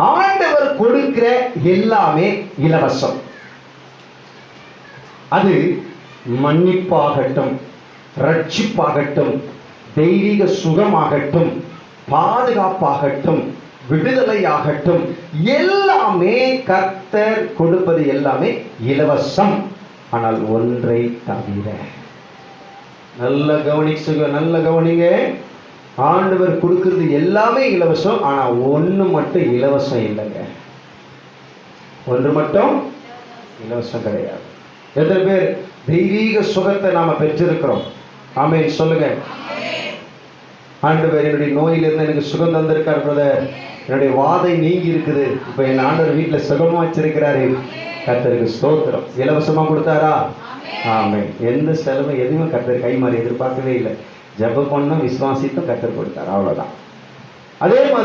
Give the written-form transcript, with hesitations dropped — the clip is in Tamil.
ஆண்டவர் கொடுக்கிற எல்லாமே இலவசம். அது மன்னிப்பாகட்டும், ரட்சிப்பாகட்டும், தெய்வீக சுகமாகட்டும், பாதுகாப்பாகட்டும், விடுதலையாகட்டும், எல்லாமே கர்த்தர் கொடுப்பது எல்லாமே இலவசம். ஆனால் ஒன்றை தவிர, நல்ல கவனிங்க, ஆண்டவர் கொடுக்கிறது எல்லாமே இலவசம். ஆனா ஒண்ணு மட்டும் இலவசம் இல்லைங்க. ஒன்று மட்டும் இலவசம் கிடையாது. எத்தனை பேர் தெய்வீக சுகத்தை நாம பெற்றிருக்கிறோம்? ஆமென் சொல்லுங்க. ஆண்டவர் என்னுடைய நோயிலிருந்து எனக்கு சுகம் தந்திருக்கார் பிரதர், என்னுடைய வாதை நீங்கி இருக்குது, இப்ப என் ஆண்டவர் வீட்டுல சுகமா வச்சிருக்கிறாரு, கர்த்தருக்கு ஸ்தோத்திரம். இலவசமா கொடுத்தாரா? ஆமென். எந்த செலவு எதுவுமே கர்த்தர் கை மாறி எதிர்பார்க்கவே இல்லை. ஜெபம் பண்ண விசுவாசித்தும் கர்த்தர் கொடுத்தார், அவ்வளவுதான். அதே மாதிரி